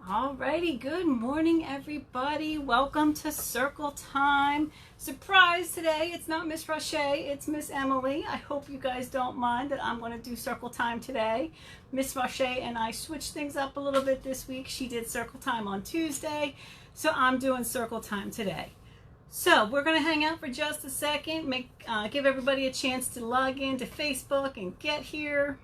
Alrighty, good morning everybody. Welcome to Circle Time. Surprise today, it's not Miss Roche, it's Miss Emily. I hope you guys don't mind that I'm going to do Circle Time today. Miss Roche and I switched things up a little bit this week. She did Circle Time on Tuesday, so I'm doing Circle Time today. So we're going to hang out for just a second, give everybody a chance to log in to Facebook and get here.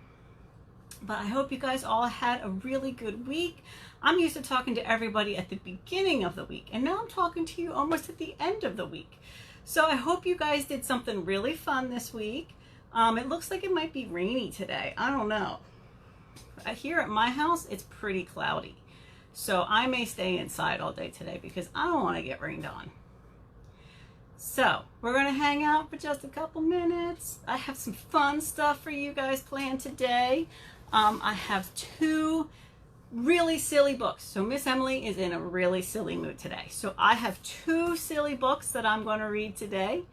But I hope you guys all had a really good week. I'm used to talking to everybody at the beginning of the week, and now I'm talking to you almost at the end of the week. So I hope you guys did something really fun this week. It looks like it might be rainy today. I don't know. Here at my house, it's pretty cloudy. So I may stay inside all day today because I don't want to get rained on. So we're going to hang out for just a couple minutes. I have some fun stuff for you guys planned today. I have two really silly books. So Miss Emily is in a really silly mood today. So I have two silly books that I'm going to read today.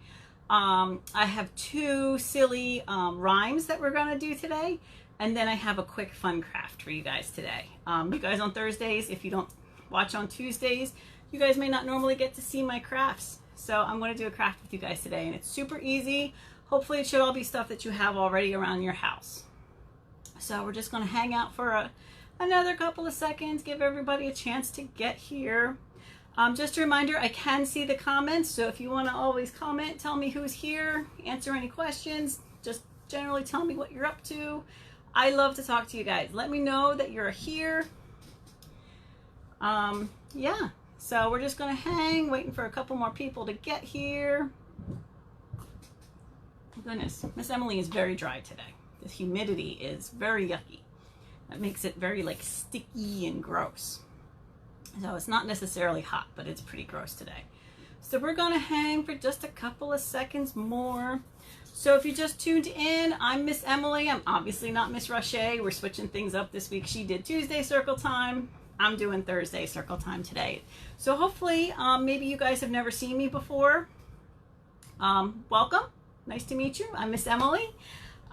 I have two silly rhymes that we're going to do today. And then I have a quick fun craft for you guys today. You guys on Thursdays, if you don't watch on Tuesdays, you guys may not normally get to see my crafts. So I'm going to do a craft with you guys today, and it's super easy. Hopefully it should all be stuff that you have already around your house. So we're just going to hang out for another couple of seconds, give everybody a chance to get here. Just a reminder, I can see the comments, so if you want to always comment, tell me who's here, answer any questions, just generally tell me what you're up to. I love to talk to you guys. Let me know that you're here. Yeah, so we're just going to hang, waiting for a couple more people to get here. Goodness, Miss Emily is very dry today. The humidity is very yucky. That makes it very like sticky and gross. So it's not necessarily hot, but it's pretty gross today. So we're gonna hang for just a couple of seconds more. So if you just tuned in, I'm Miss Emily. I'm obviously not Miss Roche. We're switching things up this week. She did Tuesday Circle Time. I'm doing Thursday Circle Time today. So hopefully, maybe you guys have never seen me before. Welcome. Nice to meet you. I'm Miss Emily.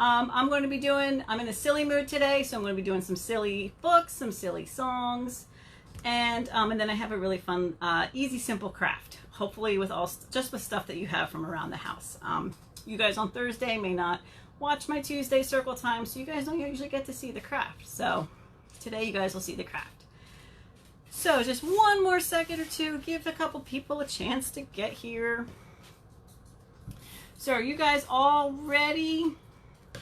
I'm in a silly mood today, so I'm going to be doing some silly books, some silly songs, and then I have a really fun, easy, simple craft, hopefully with just with stuff that you have from around the house. You guys on Thursday may not watch my Tuesday Circle Time, so you guys don't usually get to see the craft. So today you guys will see the craft. So just one more second or two, give a couple people a chance to get here. So are you guys all ready?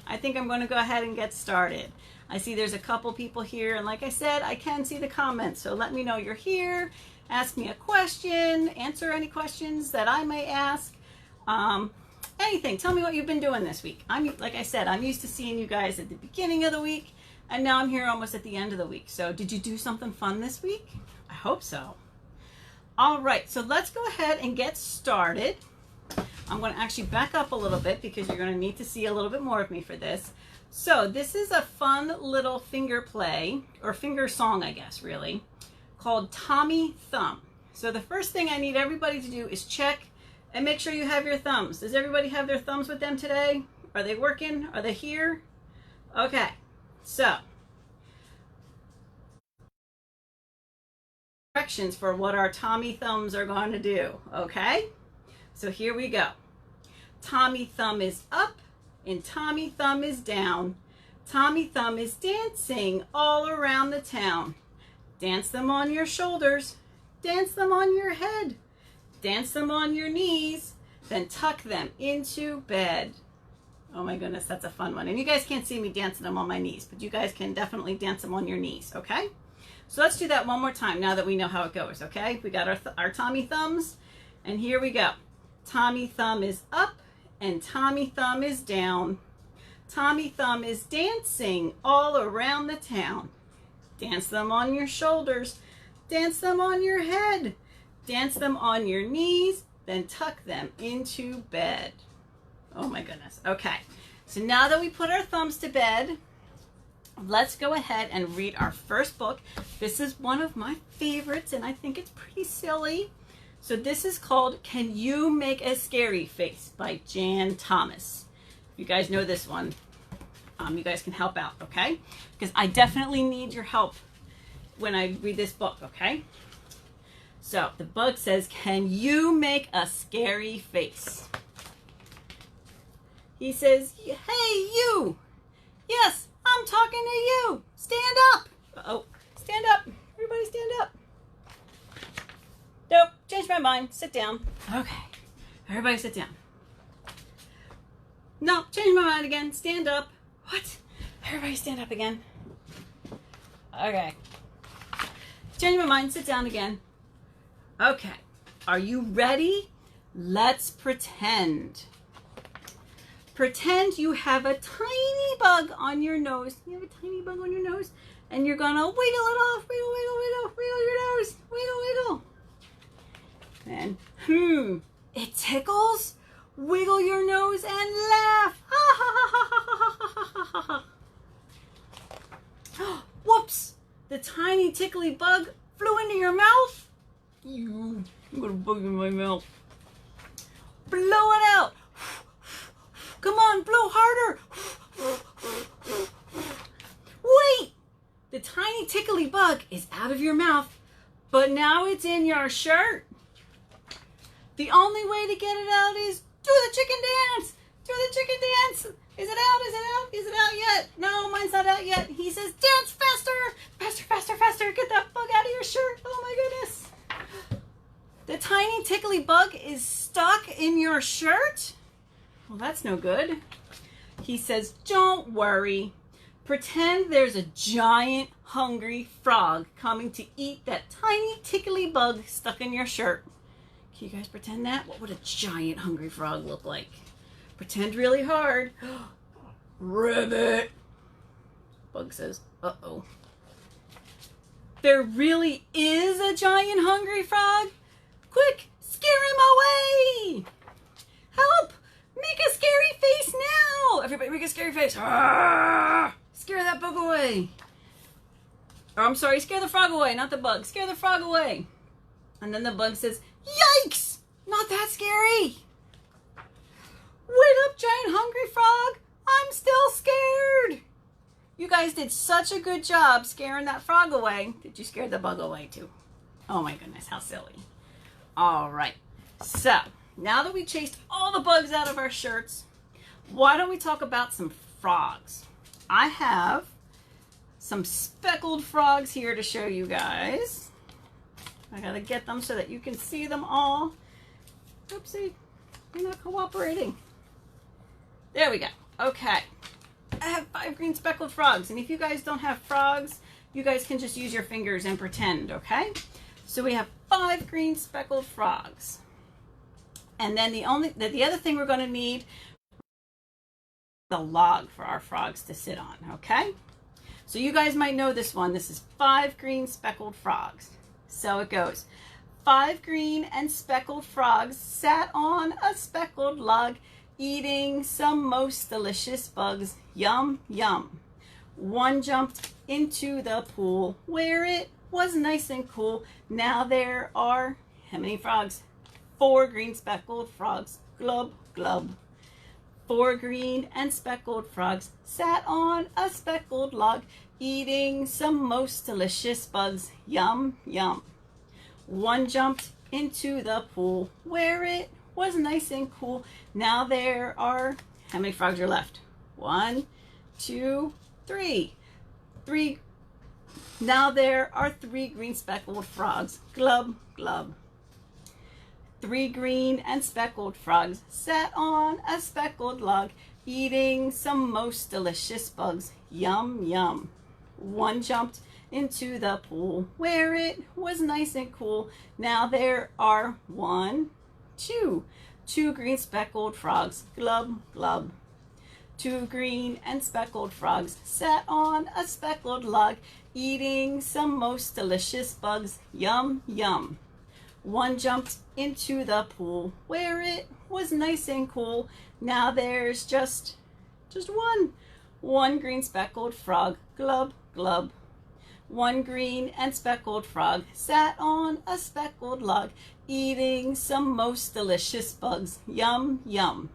I think I'm going to go ahead and get started. I see there's a couple people here, and like I said, I can see the comments, so let me know you're here. Ask me a question, answer any questions that I may ask. Anything. Tell me what you've been doing this week. Like I said, I'm used to seeing you guys at the beginning of the week, and now I'm here almost at the end of the week. So did you do something fun this week? I hope so. All right, so let's go ahead and get started. I'm going to actually back up a little bit because you're going to need to see a little bit more of me for this. So this is a fun little finger play, or finger song, I guess, really, called Tommy Thumb. So the first thing I need everybody to do is check and make sure you have your thumbs. Does everybody have their thumbs with them today? Are they working? Are they here? Okay, so directions for what our Tommy thumbs are going to do, okay? So here we go. Tommy Thumb is up and Tommy Thumb is down. Tommy Thumb is dancing all around the town. Dance them on your shoulders. Dance them on your head. Dance them on your knees. Then tuck them into bed. Oh my goodness, that's a fun one. And you guys can't see me dancing them on my knees, but you guys can definitely dance them on your knees, okay? So let's do that one more time now that we know how it goes, okay? We got our Tommy Thumbs, and here we go. Tommy Thumb is up and Tommy Thumb is down. Tommy Thumb is dancing all around the town. Dance them on your shoulders. Dance them on your head. Dance them on your knees. Then tuck them into bed. Oh my goodness. Okay. So now that we put our thumbs to bed, let's go ahead and read our first book. This is one of my favorites, and I think it's pretty silly. So this is called Can You Make a Scary Face by Jan Thomas. If you guys know this one, you guys can help out, okay? Because I definitely need your help when I read this book, okay? So the bug says, can you make a scary face? He says, hey, you. Yes, I'm talking to you. Stand up. Uh-oh, stand up. Everybody stand up. Nope, changed my mind. Sit down. Okay, everybody sit down. No, change my mind again. Stand up. What? Everybody stand up again. Okay. Change my mind. Sit down again. Okay. Are you ready? Let's pretend. Pretend you have a tiny bug on your nose. You have a tiny bug on your nose, and you're gonna wiggle it off. Wiggle, wiggle, wiggle, wiggle your nose. Wiggle, wiggle. And it tickles. Wiggle your nose and laugh. Whoops! The tiny tickly bug flew into your mouth. I'm gonna bug in my mouth. Blow it out. Come on, blow harder. Wait! The tiny tickly bug is out of your mouth, but now it's in your shirt. The only way to get it out is do the chicken dance. Do the chicken dance. Is it out? Is it out? Is it out yet? No, mine's not out yet. He says, dance faster. Faster, faster, faster. Get that bug out of your shirt. Oh my goodness. The tiny tickly bug is stuck in your shirt? Well, that's no good. He says, don't worry. Pretend there's a giant hungry frog coming to eat that tiny tickly bug stuck in your shirt. Can you guys pretend that? What would a giant hungry frog look like? Pretend really hard. Ribbit. Bug says, uh-oh. There really is a giant hungry frog? Quick, scare him away! Help! Make a scary face now! Everybody make a scary face. Arrgh! Scare that bug away. Oh, I'm sorry, scare the frog away, not the bug. Scare the frog away. And then the bug says, yikes! Not that scary! Wait up, giant hungry frog! I'm still scared! You guys did such a good job scaring that frog away. Did you scare the bug away too? Oh my goodness, how silly. All right, so now that we chased all the bugs out of our shirts, why don't we talk about some frogs? I have some speckled frogs here to show you guys. I gotta get them so that you can see them all. Oopsie, you're not cooperating. There we go. Okay. I have 5 green speckled frogs, and if you guys don't have frogs, you guys can just use your fingers and pretend, okay? So we have 5 green speckled frogs. And then the other thing we're going to need, the log for our frogs to sit on, okay? So you guys might know this one. This is 5 green speckled frogs. So it goes, 5 green and speckled frogs sat on a speckled log, eating some most delicious bugs. Yum, yum. One jumped into the pool where it was nice and cool. Now there are, how many frogs? 4 green speckled frogs. Glub, glub. 4 green and speckled frogs sat on a speckled log, eating some most delicious bugs. Yum, yum. One jumped into the pool where it was nice and cool. Now there are, how many frogs are left? 1, 2, 3. 3. Now there are 3 green speckled frogs. Glub, glub. 3 green and speckled frogs sat on a speckled log, eating some most delicious bugs. Yum, yum. One jumped into the pool where it was nice and cool. Now there are 1, 2 green speckled frogs. Glub, glub. 2 green and speckled frogs sat on a speckled log, eating some most delicious bugs. Yum, yum. One jumped into the pool where it was nice and cool. Now there's just one green speckled frog. Glub, glub. 1 green and speckled frog sat on a speckled log, eating some most delicious bugs. Yum, yum.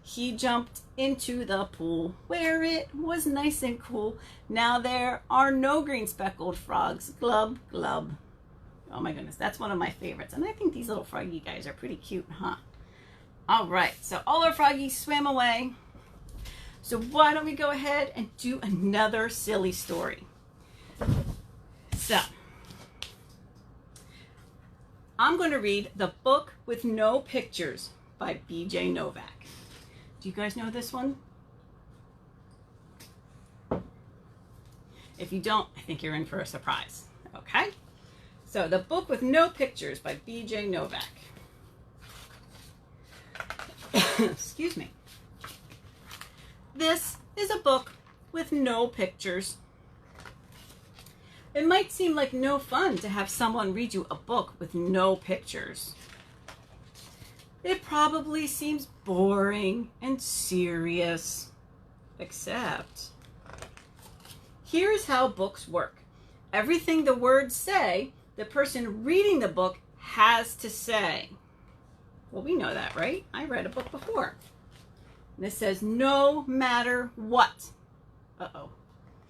He jumped into the pool where it was nice and cool. Now there are no green speckled frogs. Glub, glub. Oh my goodness, that's one of my favorites. And I think these little froggy guys are pretty cute, huh? All right, so all our froggies swam away. So why don't we go ahead and do another silly story? So, I'm going to read The Book with No Pictures by B.J. Novak. Do you guys know this one? If you don't, I think you're in for a surprise. Okay? So, The Book with No Pictures by B.J. Novak. Excuse me. This is a book with no pictures. It might seem like no fun to have someone read you a book with no pictures. It probably seems boring and serious. Except, here's how books work. Everything the words say, the person reading the book has to say. Well, we know that, right? I read a book before. And it says, no matter what. Uh-oh.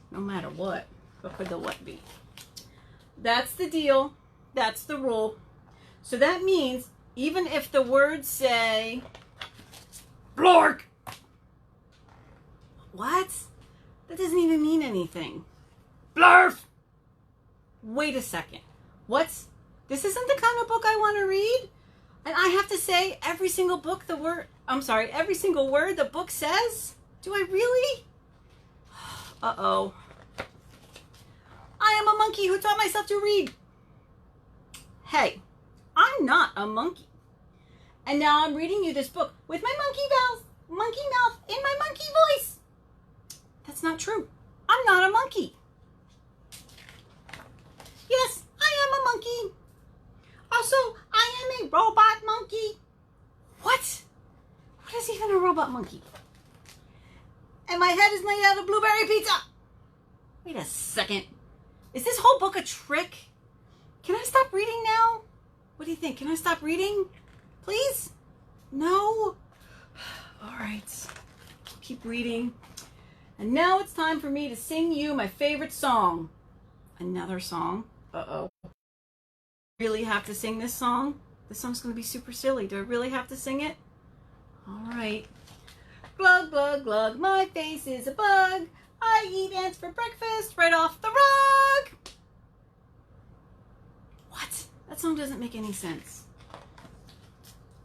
No matter what. What could the what be? That's the deal. That's the rule. So that means even if the words say, Blork. What? That doesn't even mean anything. Blarf. Wait a second. This isn't the kind of book I want to read? And I have to say every single every single word the book says? Do I really? Uh-oh. I am a monkey who taught myself to read. Hey, I'm not a monkey. And now I'm reading you this book with my monkey mouth in my monkey voice. That's not true. I'm not a monkey. Yes, I am a monkey. Also, I am a robot monkey. What? What is even a robot monkey? And my head is made out of blueberry pizza. Wait a second. Is this whole book a trick? Can I stop reading now? What do you think? Can I stop reading? Please? No? All right. I'll keep reading. And now it's time for me to sing you my favorite song. Another song. Uh-oh. Really have to sing this song? This song's going to be super silly. Do I really have to sing it? All right. Glug, glug, glug, my face is a bug. I eat ants for breakfast right off the rug. What? That song doesn't make any sense.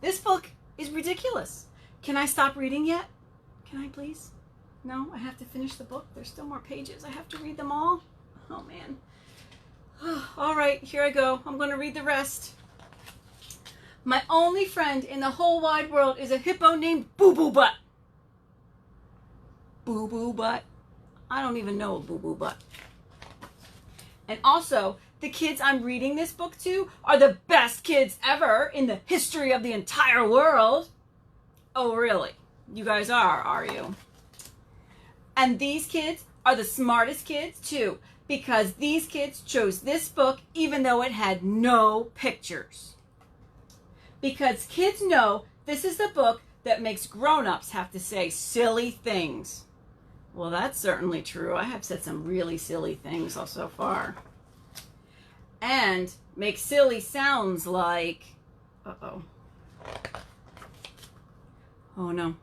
This book is ridiculous. Can I stop reading yet? Can I please? No, I have to finish the book. There's still more pages. I have to read them all. Oh, man. All right, here I go. I'm going to read the rest. My only friend in the whole wide world is a hippo named Boo Boo Butt. Boo Boo Butt. I don't even know a Boo Boo Butt. And also, the kids I'm reading this book to are the best kids ever in the history of the entire world. Oh, really? You guys are you? And these kids are the smartest kids too, because these kids chose this book even though it had no pictures. Because kids know this is the book that makes grown-ups have to say silly things. Well, that's certainly true. I have said some really silly things so far. And make silly sounds like, uh-oh. Oh no,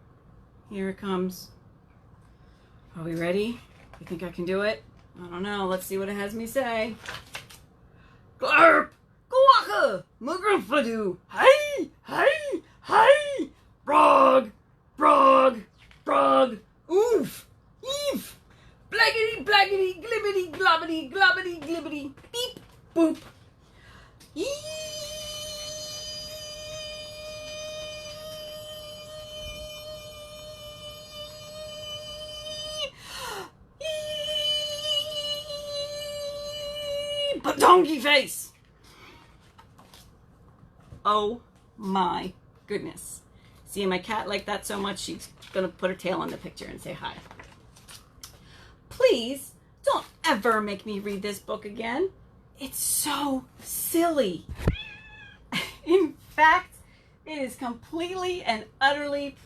here it comes. Are we ready? You think I can do it? I don't know. Let's see what it has me say. Glarp! Gawaka! Mugrumfadu! Hey! Hey! Hey! Brog! Brog! Brog! Oof! Eef! Blaggity! Blaggity! Glibbity! Globbity! Globbity! Glibbity! Beep! Boop! Yee! But donkey face! Oh my goodness. See, my cat liked that so much, she's gonna put her tail on the picture and say hi. Please don't ever make me read this book again. It's so silly. In fact, it is completely and utterly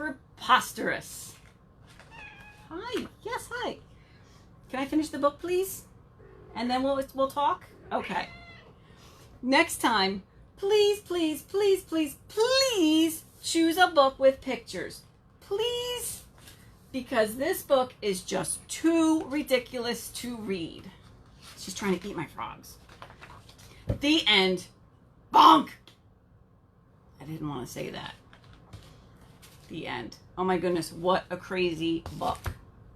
preposterous. Hi. Yes, hi. Can I finish the book, please? And then we'll talk? Okay. Next time, please, please, please, please, please choose a book with pictures. Please. Because this book is just too ridiculous to read. She's trying to eat my frogs. The end. Bonk. I didn't want to say that. The end. Oh my goodness, what a crazy book.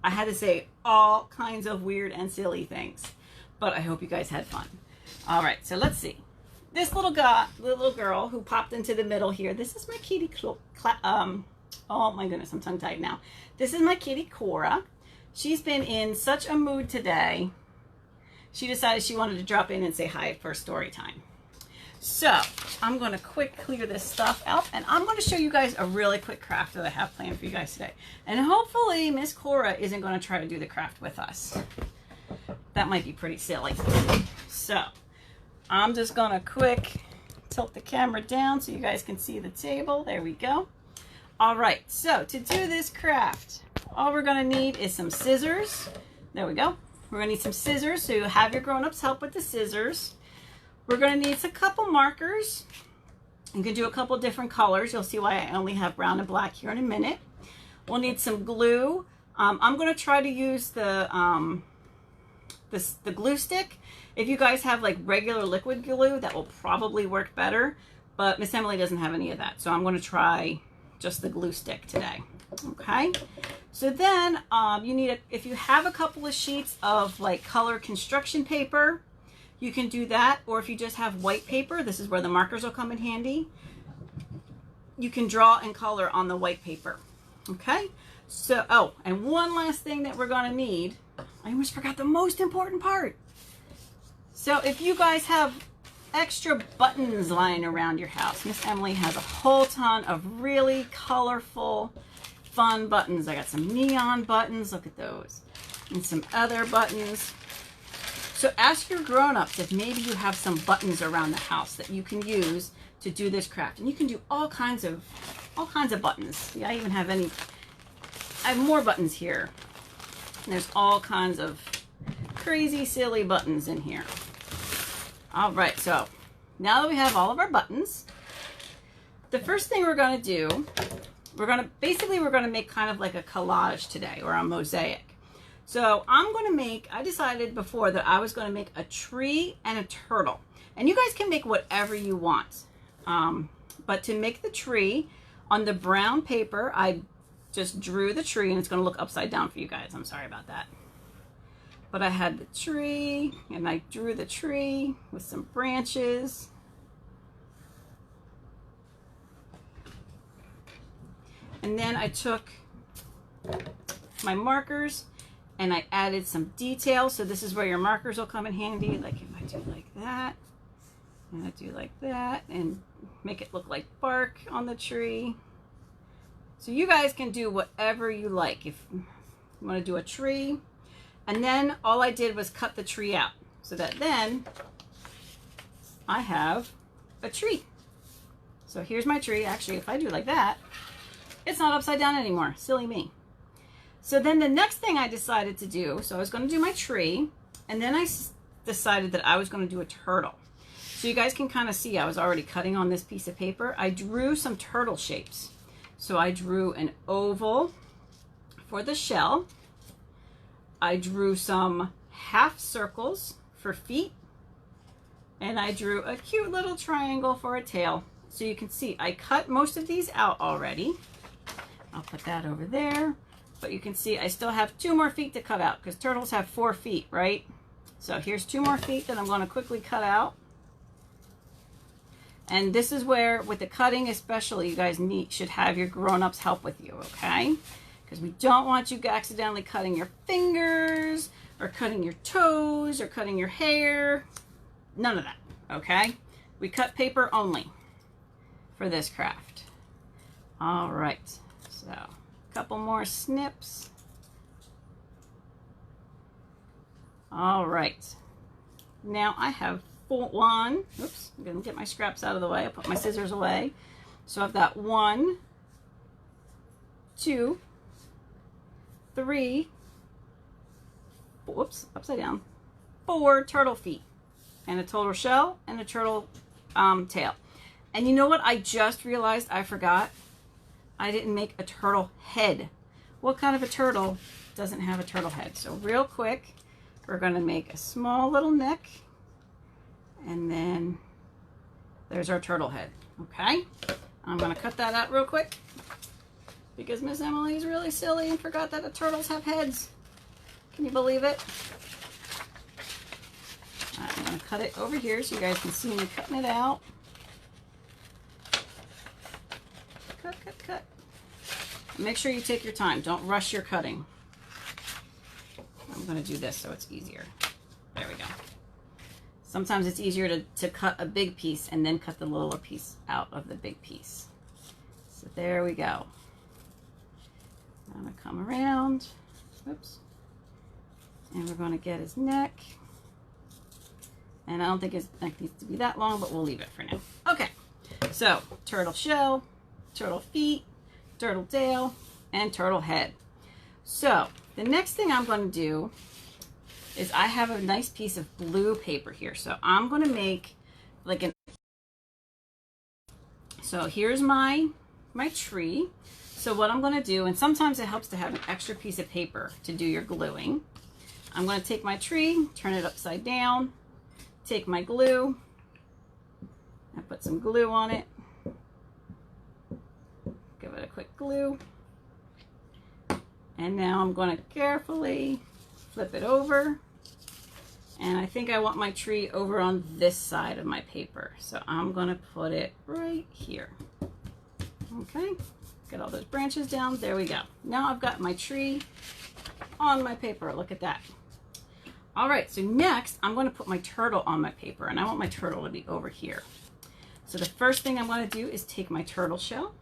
I had to say all kinds of weird and silly things, but I hope you guys had fun. All right, so let's see. This little girl who popped into the middle here. This is my kitty. Oh my goodness, I'm tongue-tied now. This is my kitty Cora. She's been in such a mood today. She decided she wanted to drop in and say hi for story time. So I'm going to quick clear this stuff out, and I'm going to show you guys a really quick craft that I have planned for you guys today. And hopefully Miss Cora isn't going to try to do the craft with us. That might be pretty silly. So I'm just going to quick tilt the camera down so you guys can see the table. There we go. All right, so to do this craft, all we're going to need is some scissors. There we go. We're going to need some scissors, so you have your grown-ups help with the scissors. We're going to need a couple markers. You can do a couple different colors. You'll see why I only have brown and black here in a minute. We'll need some glue. I'm going to try to use the glue stick. If you guys have like regular liquid glue, that will probably work better. But Miss Emily doesn't have any of that, so I'm going to try just the glue stick today. Okay. So then you need if you have a couple of sheets of like color construction paper, you can do that, or if you just have white paper, this is where the markers will come in handy. You can draw and color on the white paper. Okay? So, oh, and one last thing that we're going to need. I almost forgot the most important part. So if you guys have extra buttons lying around your house, Miss Emily has a whole ton of really colorful, fun buttons. I got some neon buttons. Look at those. And some other buttons. So ask your grown-ups if maybe you have some buttons around the house that you can use to do this craft. And you can do all kinds of buttons. Yeah, I even have I have more buttons here. And there's all kinds of crazy, silly buttons in here. All right, so now that we have all of our buttons, the first thing we're going to do, we're going to make kind of like a collage today, or a mosaic. So I decided before that I was going to make a tree and a turtle. And you guys can make whatever you want. But to make the tree, on the brown paper, I just drew the tree, and it's going to look upside down for you guys. I'm sorry about that. But I had the tree, and I drew the tree with some branches. And then I took my markers and I added some detail. So this is where your markers will come in handy. Like if I do like that, and I do like that, and make it look like bark on the tree. So you guys can do whatever you like. If you want to do a tree. And then all I did was cut the tree out so that then I have a tree. So here's my tree. Actually, if I do like that, it's not upside down anymore. Silly me. So then the next thing I decided to do, so I was going to do my tree, and then I decided that I was going to do a turtle. So you guys can kind of see I was already cutting on this piece of paper. I drew some turtle shapes. So I drew an oval for the shell. I drew some half circles for feet, and I drew a cute little triangle for a tail. So you can see I cut most of these out already. I'll put that over there, but you can see I still have 2 more feet to cut out because turtles have 4 feet, right? So here's 2 more feet that I'm going to quickly cut out. And this is where, with the cutting especially, you guys should have your grown-ups help with you, okay? Because we don't want you accidentally cutting your fingers, or cutting your toes, or cutting your hair. None of that, okay? We cut paper only for this craft. All right, so a couple more snips. All right, now I have one. Oops, I'm gonna get my scraps out of the way. I'll put my scissors away. So I've got 1, 2, 3, whoops, upside down, 4 turtle feet, and a turtle shell and a turtle tail. And you know what? I just realized I forgot. I didn't make a turtle head. What kind of a turtle doesn't have a turtle head? So real quick, we're going to make a small little neck, and then there's our turtle head. Okay, I'm going to cut that out real quick because Miss Emily's really silly and forgot that the turtles have heads. Can you believe it? I'm going to cut it over here so you guys can see me cutting it out. Cut, cut, cut. Make sure you take your time. Don't rush your cutting. I'm going to do this so it's easier. There we go. Sometimes it's easier to cut a big piece and then cut the little piece out of the big piece. So there we go. I'm going to come around. Oops. And we're going to get his neck. And I don't think his neck needs to be that long, but we'll leave it for now. Okay. So turtle shell, turtle feet, turtle tail, and turtle head. So the next thing I'm going to do is I have a nice piece of blue paper here. So I'm going to make like an, so here's my tree. So what I'm going to do, and sometimes it helps to have an extra piece of paper to do your gluing. I'm going to take my tree, turn it upside down, take my glue, I put some glue on it, give it a quick glue, and now I'm going to carefully flip it over. And I think I want my tree over on this side of my paper. So I'm going to put it right here. Okay, get all those branches down. There we go. Now I've got my tree on my paper. Look at that. All right, so next I'm going to put my turtle on my paper, and I want my turtle to be over here. So the first thing I'm going to do is take my turtle shell,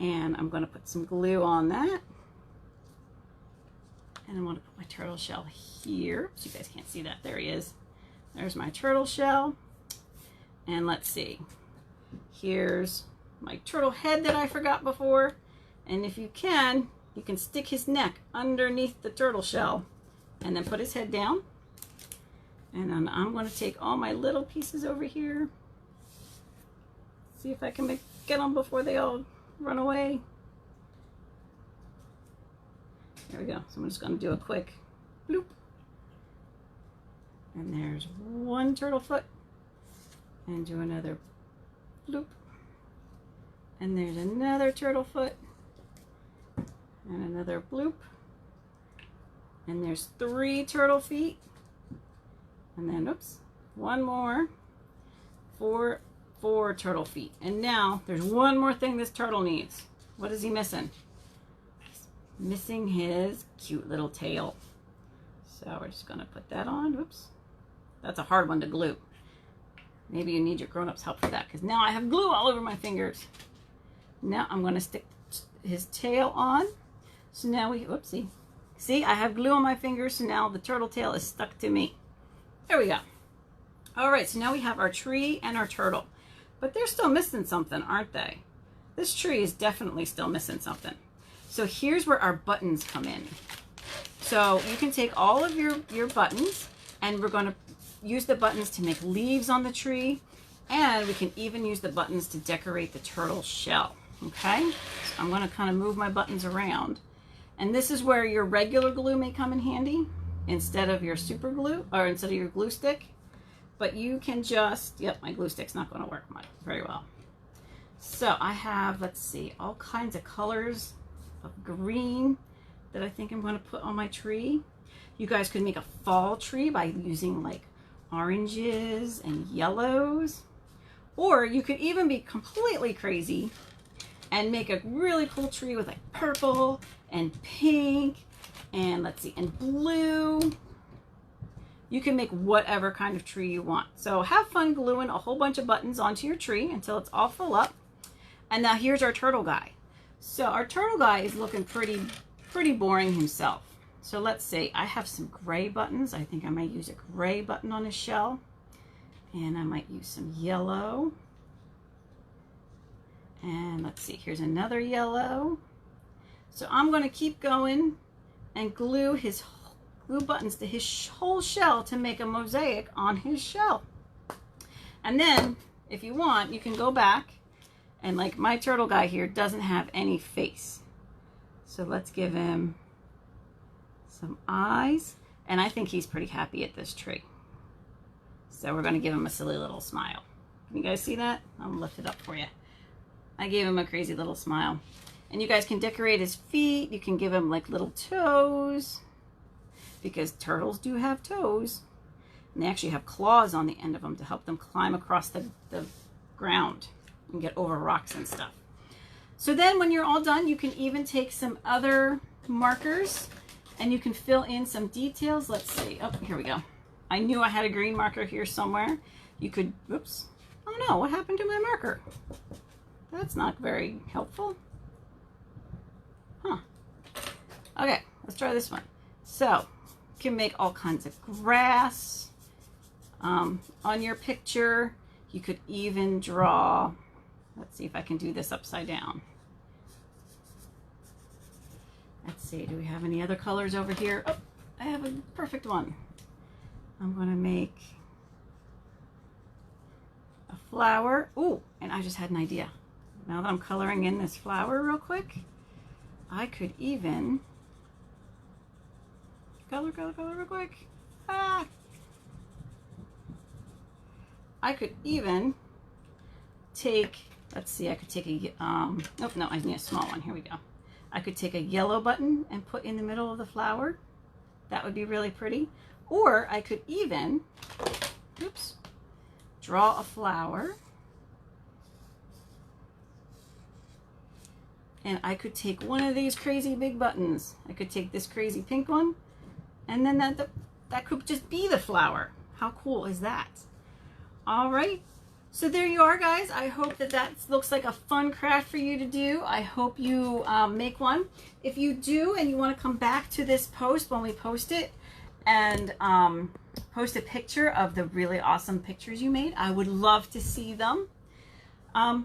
and I'm going to put some glue on that. And I want to put my turtle shell here, so you guys can't see that. There he is. There's my turtle shell. And let's see. Here's my turtle head that I forgot before. And if you can stick his neck underneath the turtle shell and then put his head down. And then I'm going to take all my little pieces over here. See if I can get them before they all run away. There we go. So I'm just going to do a quick bloop. And there's one turtle foot. And do another bloop. And there's another turtle foot. And another bloop. And there's 3 turtle feet. And then, oops, one more. 4 turtle feet. And now there's one more thing this turtle needs. What is he missing? Missing his cute little tail. So we're just going to put that on. Whoops. That's a hard one to glue. Maybe you need your grown-ups' help for that, because now I have glue all over my fingers. Now I'm going to stick his tail on. So now we, whoopsie. See, I have glue on my fingers, so now the turtle tail is stuck to me. There we go. All right, so now we have our tree and our turtle. But they're still missing something, aren't they? This tree is definitely still missing something. So here's where our buttons come in. So you can take all of your buttons, and we're going to use the buttons to make leaves on the tree, and we can even use the buttons to decorate the turtle shell. Okay, so I'm going to kind of move my buttons around, and this is where your regular glue may come in handy instead of your super glue, or instead of your glue stick. But you can just, yep, my glue stick's not going to work very well. So I have, let's see, all kinds of colors of green that I think I'm going to put on my tree. You guys could make a fall tree by using like oranges and yellows, or you could even be completely crazy and make a really cool tree with like purple and pink and let's see, and blue. You can make whatever kind of tree you want. So have fun gluing a whole bunch of buttons onto your tree until it's all full up. And now here's our turtle guy. So our turtle guy is looking pretty boring himself. So let's see, I have some gray buttons. I think I might use a gray button on his shell. And I might use some yellow. And let's see, here's another yellow. So I'm going to keep going and glue buttons to his whole shell to make a mosaic on his shell. And then if you want, you can go back, and like my turtle guy here doesn't have any face. So let's give him some eyes. And I think he's pretty happy at this tree. So we're going to give him a silly little smile. Can you guys see that? I'll lift it up for you. I gave him a crazy little smile. And you guys can decorate his feet. You can give him like little toes, because turtles do have toes. And they actually have claws on the end of them to help them climb across the ground and get over rocks and stuff. So then when you're all done, you can even take some other markers and you can fill in some details. Let's see. Oh, here we go. I knew I had a green marker here somewhere. You could, oops. Oh no, what happened to my marker? That's not very helpful. Huh. Okay, let's try this one. So, you can make all kinds of grass on your picture. You could even draw, let's see if I can do this upside down. Let's see, do we have any other colors over here? Oh, I have a perfect one. I'm going to make a flower. Ooh, and I just had an idea. Now that I'm coloring in this flower real quick, I could even color real quick. Ah! I could even take, let's see, I could take a, oh no, I need a small one. Here we go. I could take a yellow button and put in the middle of the flower. That would be really pretty. Or I could even, oops, draw a flower. And I could take one of these crazy big buttons. I could take this crazy pink one, and then that could just be the flower. How cool is that? All right, so there you are, guys. I hope that looks like a fun craft for you to do. I hope you make one. If you do and you want to come back to this post when we post it and post a picture of the really awesome pictures you made, I would love to see them.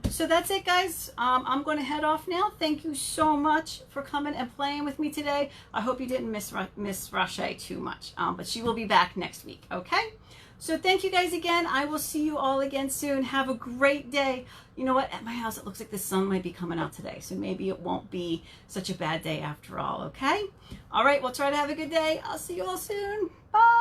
So that's it, guys. I'm going to head off now. Thank you so much for coming and playing with me today. I hope you didn't miss Rashay too much, but she will be back next week, okay? So thank you guys again. I will see you all again soon. Have a great day. You know what? At my house, it looks like the sun might be coming out today, so maybe it won't be such a bad day after all, okay? All right, we'll try to have a good day. I'll see you all soon. Bye.